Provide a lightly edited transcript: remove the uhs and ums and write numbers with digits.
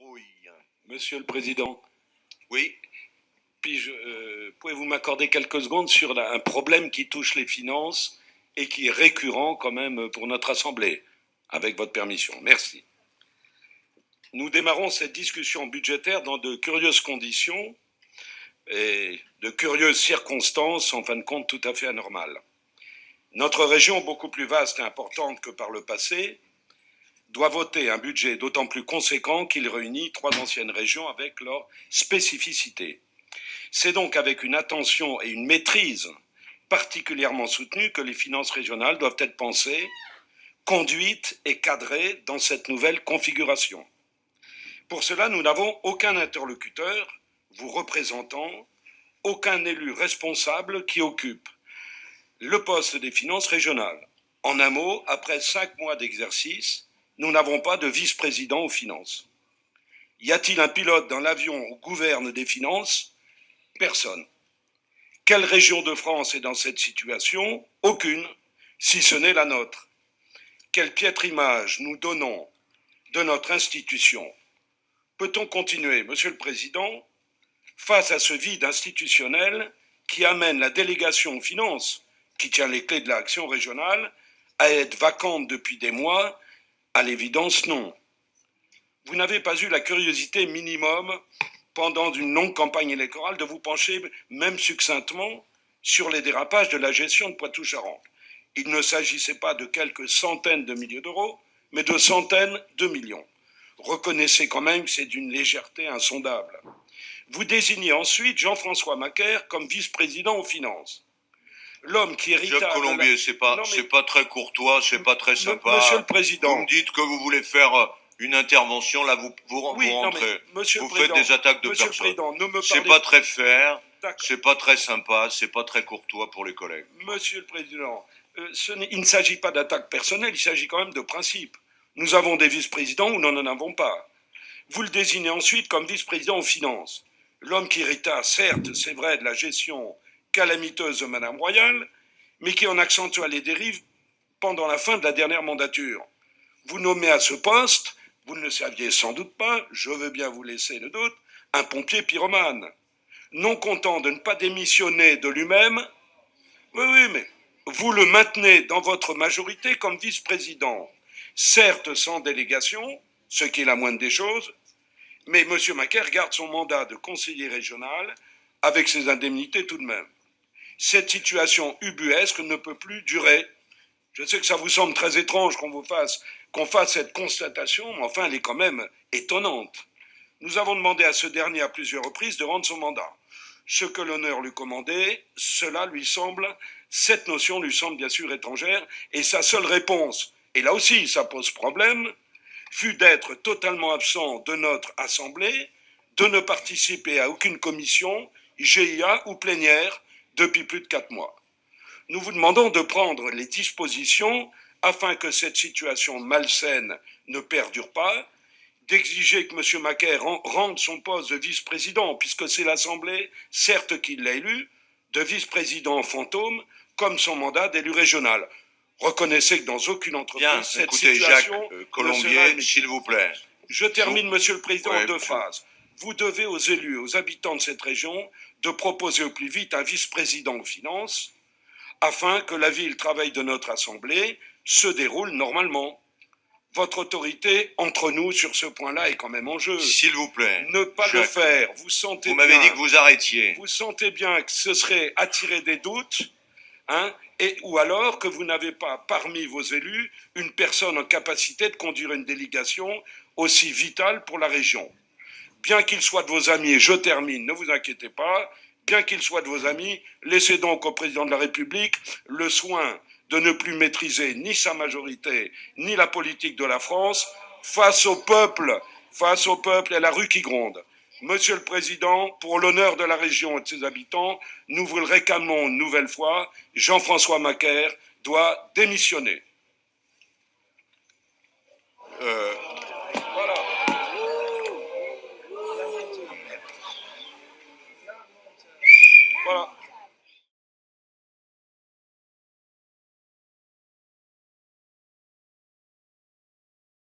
Rouille. Monsieur le Président, Oui, pouvez-vous m'accorder quelques secondes sur un problème qui touche les finances et qui est récurrent quand même pour notre Assemblée, avec votre permission. Merci. Nous démarrons cette discussion budgétaire dans de curieuses conditions et de curieuses circonstances, en fin de compte, tout à fait anormales. Notre région, beaucoup plus vaste et importante que par le passé, doit voter un budget d'autant plus conséquent qu'il réunit trois anciennes régions avec leurs spécificités. C'est donc avec une attention et une maîtrise particulièrement soutenue que les finances régionales doivent être pensées, conduites et cadrées dans cette nouvelle configuration. Pour cela, nous n'avons aucun interlocuteur, vous représentant, aucun élu responsable qui occupe le poste des finances régionales. En un mot, après 5 mois d'exercice, nous n'avons pas de vice-président aux finances. Y a-t-il un pilote dans l'avion où gouverne des finances? Personne. Quelle région de France est dans cette situation? Aucune, si ce n'est la nôtre. Quelle piètre image nous donnons de notre institution? Peut-on continuer, Monsieur le Président, face à ce vide institutionnel qui amène la délégation aux finances, qui tient les clés de l'action régionale, à être vacante depuis des mois? À l'évidence, non. Vous n'avez pas eu la curiosité minimum, pendant une longue campagne électorale, de vous pencher, même succinctement, sur les dérapages de la gestion de Poitou-Charentes. Il ne s'agissait pas de quelques centaines de milliers d'euros, mais de centaines de millions. Reconnaissez quand même que c'est d'une légèreté insondable. Vous désignez ensuite Jean-François Macaire comme vice-président aux finances. L'homme qui hérita... Jacques Colombier, c'est pas très courtois, c'est pas très sympa. Monsieur le Président... Vous me dites que vous voulez faire une intervention, là vous rentrez. Vous faites des attaques de personnes. C'est pas très fair, c'est pas très sympa, c'est pas très courtois pour les collègues. Monsieur le Président, il ne s'agit pas d'attaque personnelle, il s'agit quand même de principe. Nous avons des vice-présidents ou nous n'en avons pas. Vous le désignez ensuite comme vice-président aux finances. L'homme qui hérita, certes, c'est vrai, de la gestion calamiteuse de Madame Royal, mais qui en accentua les dérives pendant la fin de la dernière mandature. Vous nommez à ce poste, vous ne le saviez sans doute pas, je veux bien vous laisser le doute, un pompier pyromane. Non content de ne pas démissionner de lui-même, oui, mais vous le maintenez dans votre majorité comme vice-président, certes sans délégation, ce qui est la moindre des choses, mais M. Macaire garde son mandat de conseiller régional avec ses indemnités tout de même. Cette situation ubuesque ne peut plus durer. Je sais que ça vous semble très étrange qu'on fasse cette constatation, mais enfin, elle est quand même étonnante. Nous avons demandé à ce dernier à plusieurs reprises de rendre son mandat. Ce que l'honneur lui commandait, cette notion lui semble bien sûr étrangère, et sa seule réponse, et là aussi ça pose problème, fut d'être totalement absent de notre Assemblée, de ne participer à aucune commission, GIA ou plénière, depuis plus de 4 mois. Nous vous demandons de prendre les dispositions afin que cette situation malsaine ne perdure pas, d'exiger que M. Macaire rende son poste de vice-président, puisque c'est l'Assemblée, certes qui l'a élu, de vice-président fantôme, comme son mandat d'élu régional. Reconnaissez que dans aucune entreprise, Bien, cette écoutez, situation... Jacques Colombier, s'il vous plaît. Je termine, Monsieur le Président, en 2 monsieur. phrases. Vous devez aux élus, aux habitants de cette région, de proposer au plus vite un vice-président aux finances, afin que la vie et le travail de notre Assemblée se déroulent normalement. Votre autorité, entre nous, sur ce point-là, est quand même en jeu. S'il vous plaît. Ne pas le faire, vous m'avez dit que vous arrêtiez. Vous sentez bien que ce serait attirer des doutes, ou alors que vous n'avez pas, parmi vos élus, une personne en capacité de conduire une délégation aussi vitale pour la région. Bien qu'il soit de vos amis, et je termine, ne vous inquiétez pas, bien qu'il soit de vos amis, laissez donc au président de la République le soin de ne plus maîtriser ni sa majorité, ni la politique de la France, face au peuple et à la rue qui gronde. Monsieur le Président, pour l'honneur de la région et de ses habitants, nous vous le réclamons une nouvelle fois, Jean-François Macaire doit démissionner.